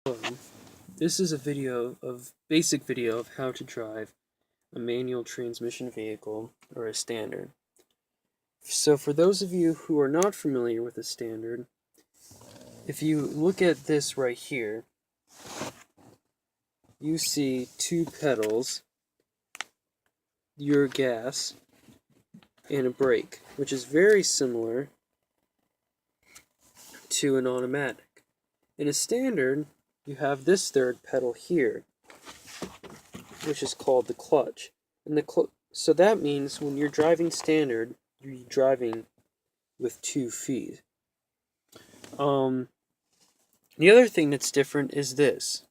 This is a basic video of how to drive a manual transmission vehicle or a standard. So for those of you who are not familiar with a standard, if you look at this right here, you see two pedals, your gas, and a brake, which is very similar to an automatic. In a standard, you have this third pedal here, which is called the clutch. And so that means when you're driving standard, you're driving with 2 feet. The other thing that's different is this.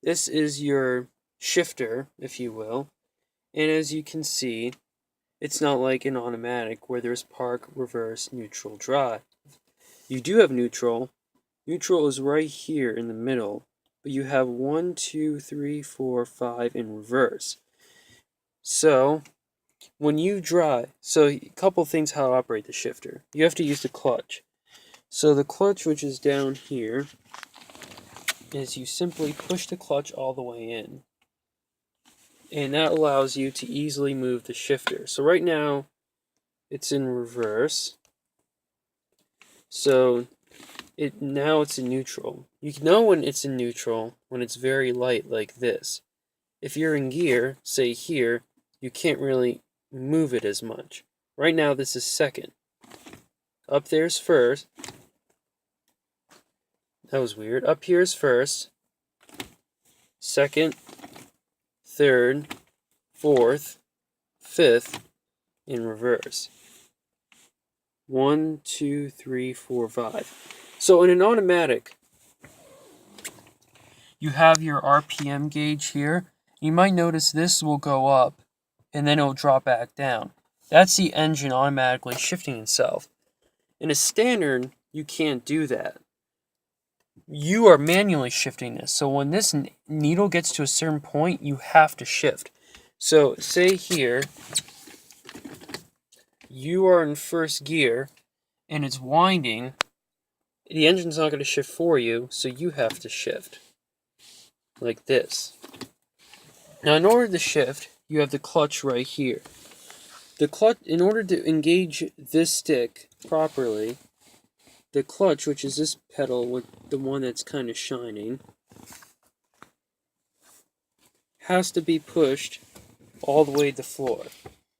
This is your shifter, if you will. And as you can see, it's not like an automatic where there's park, reverse, neutral, drive. You do have neutral. Neutral is right here in the middle, but you have 1, 2, 3, 4, 5 in reverse. So when you drive, so a couple things how to operate the shifter. You have to use the clutch. So the clutch, which is down here, is you simply push the clutch all the way in. And that allows you to easily move the shifter. So right now, it's in reverse. So now it's in neutral. You know when it's in neutral when it's very light like this. If you're in gear, say here, you can't really move it as much. Right now this is second. Up there's first. That was weird. Up here is first. Second, third, fourth, fifth, in reverse. 1, 2, 3, 4, 5. So in an automatic, you have your RPM gauge here. You might notice this will go up and then it'll drop back down. That's the engine automatically shifting itself. In a standard, you can't do that. You are manually shifting this. So when this needle gets to a certain point, you have to shift. So say here, you are in first gear and it's winding. The engine's not going to shift for you, so you have to shift. Like this. Now in order to shift, you have the clutch right here. The clutch, in order to engage this stick properly, the clutch, which is this pedal with the one that's kind of shining, has to be pushed all the way to the floor.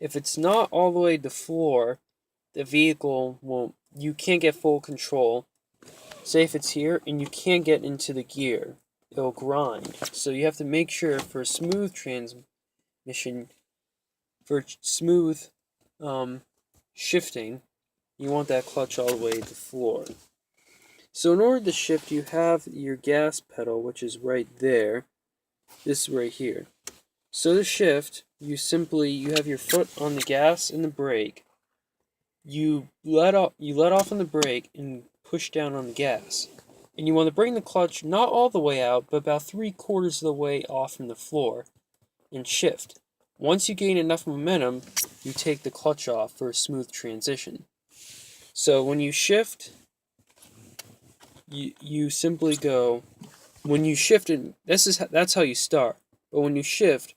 If it's not all the way to the floor, the vehicle won't, you can't get full control. Say if it's here and you can't get into the gear, it'll grind. So you have to make sure for smooth transmission, for smooth shifting, you want that clutch all the way to the floor. So in order to shift, you have your gas pedal, which is right there. This right here. So to shift, you have your foot on the gas and the brake. You let off on the brake and push down on the gas. And you want to bring the clutch not all the way out, but about 3/4 of the way off from the floor and shift. Once you gain enough momentum, you take the clutch off for a smooth transition. So when you shift, you simply go, when you shift it, that's how you start. But when you shift,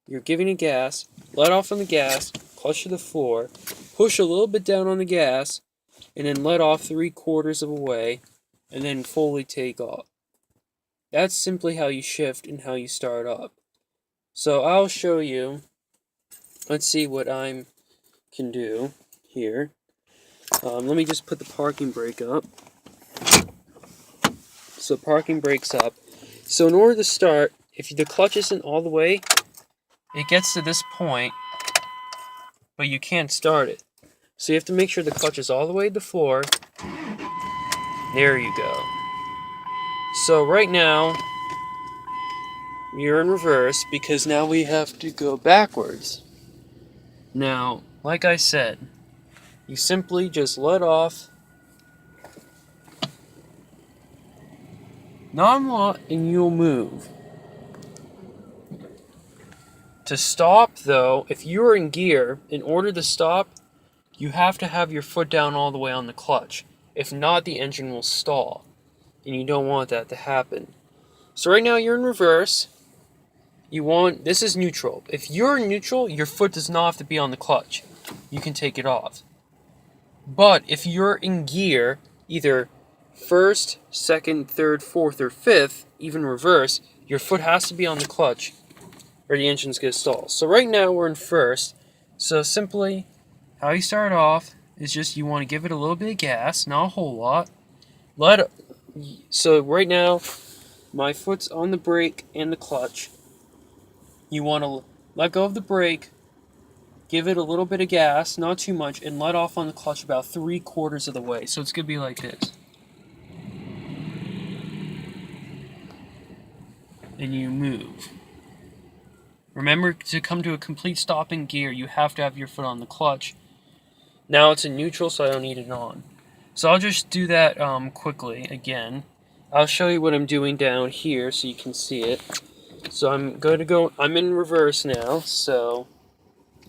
you're giving it gas, let off on the gas, clutch to the floor, push a little bit down on the gas, and then let off 3/4 of a way, and then fully take off. That's simply how you shift and how you start up. So I'll show you. Let's see what I can do here. Let me just put the parking brake up. So parking brake's up. So in order to start, if the clutch isn't all the way, it gets to this point, but you can't start it. So you have to make sure the clutch is all the way to the floor. There you go. So right now, you're in reverse because now we have to go backwards. Now, like I said, you simply just let off, not a lot, and you'll move. To stop, though, if you're in gear, in order to stop, you have to have your foot down all the way on the clutch. If not, the engine will stall, and you don't want that to happen. So right now you're in reverse. This is neutral. If you're in neutral, your foot does not have to be on the clutch. You can take it off. But if you're in gear, either first, second, third, fourth, or fifth, even reverse, your foot has to be on the clutch or the engine's going to stall. So right now we're in first. So simply, how you start off is just you want to give it a little bit of gas, not a whole lot. So right now, my foot's on the brake and the clutch. You want to let go of the brake, give it a little bit of gas, not too much, and let off on the clutch about 3/4 of the way. So it's going to be like this. And you move. Remember, to come to a complete stop in gear, you have to have your foot on the clutch. Now it's in neutral, so I don't need it on. So I'll just do that quickly again. I'll show you what I'm doing down here so you can see it. So I'm in reverse now, so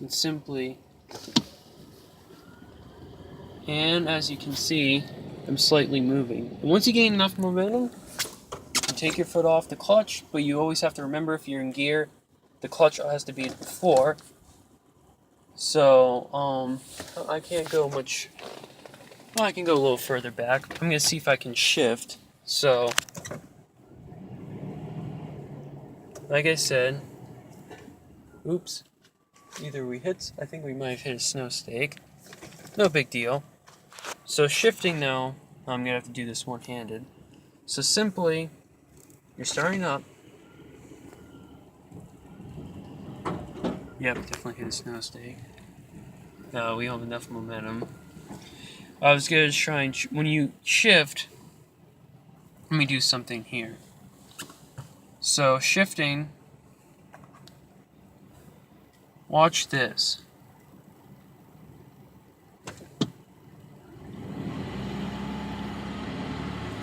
it's simply, and as you can see, I'm slightly moving. And once you gain enough momentum, you take your foot off the clutch, but you always have to remember, if you're in gear, the clutch has to be at the floor. So, I can't go much, well, I can go a little further back. I'm going to see if I can shift. So, like I said, oops, I think we might have hit a snow stake. No big deal. So shifting now, I'm going to have to do this one-handed. So simply, you're starting up. Yep, definitely hit a snow stake. No, we don't have enough momentum. I was going to try and, when you shift, let me do something here. So shifting, watch this.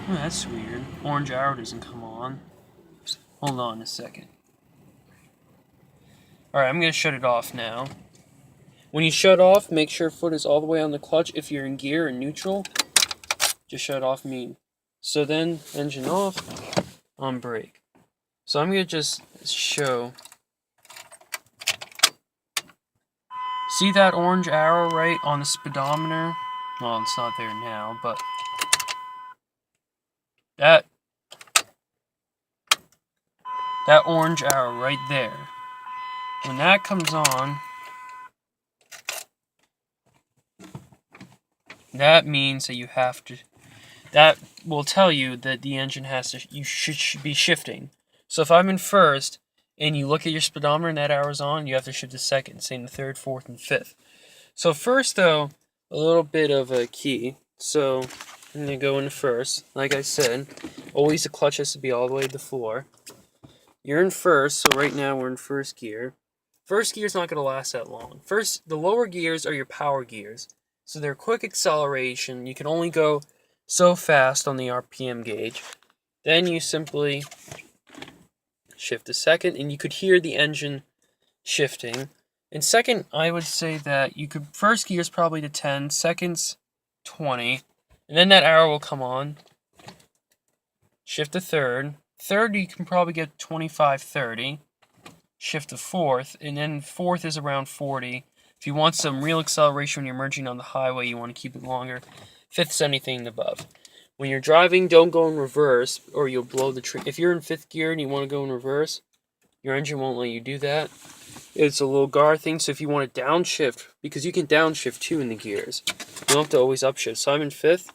Oh, that's weird. Orange arrow doesn't come on. Hold on a second. Alright, I'm going to shut it off now. When you shut off, make sure foot is all the way on the clutch. If you're in gear and neutral, just shut off me. So then, engine off, on brake. So I'm going to just show. See that orange arrow right on the speedometer? Well, it's not there now, but that orange arrow right there. When that comes on, that means that you have to, that will tell you that the engine has to, you should be shifting. So if I'm in first, and you look at your speedometer and that arrow's on, you have to shift to second, same to third, fourth, and fifth. So first though, a little bit of a key. So I'm going to go into first. Like I said, always the clutch has to be all the way to the floor. You're in first, so right now we're in first gear. First gear's not going to last that long. First, the lower gears are your power gears. So they're quick acceleration. You can only go so fast on the RPM gauge. Then you simply shift to second, and you could hear the engine shifting. In second, I would say that you could, first gear is probably to 10, second's 20, and then that arrow will come on. Shift to third. Third, you can probably get 25, 30. Shift to fourth, and then fourth is around 40. If you want some real acceleration when you're merging on the highway, you want to keep it longer. Fifth's anything above. When you're driving, don't go in reverse, or you'll blow the tree. If you're in fifth gear and you want to go in reverse, your engine won't let you do that. It's a little guard thing, so if you want to downshift, because you can downshift too in the gears, you don't have to always upshift. So I'm in fifth,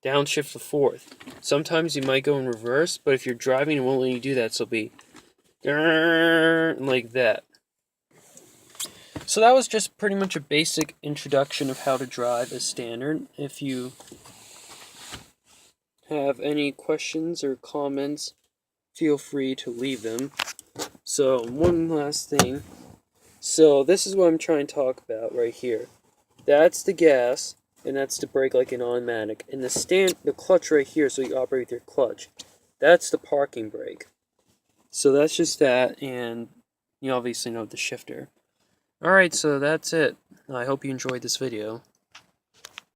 downshift to fourth. Sometimes you might go in reverse, but if you're driving, it won't let you do that, so it'll be like that. So that was just pretty much a basic introduction of how to drive as standard. If you have any questions or comments, feel free to leave them. So one last thing. So this is what I'm trying to talk about right here. That's the gas, and that's the brake like an automatic. And the clutch right here, so you operate with your clutch. That's the parking brake. So that's just that, and you obviously know the shifter. Alright, so that's it. I hope you enjoyed this video.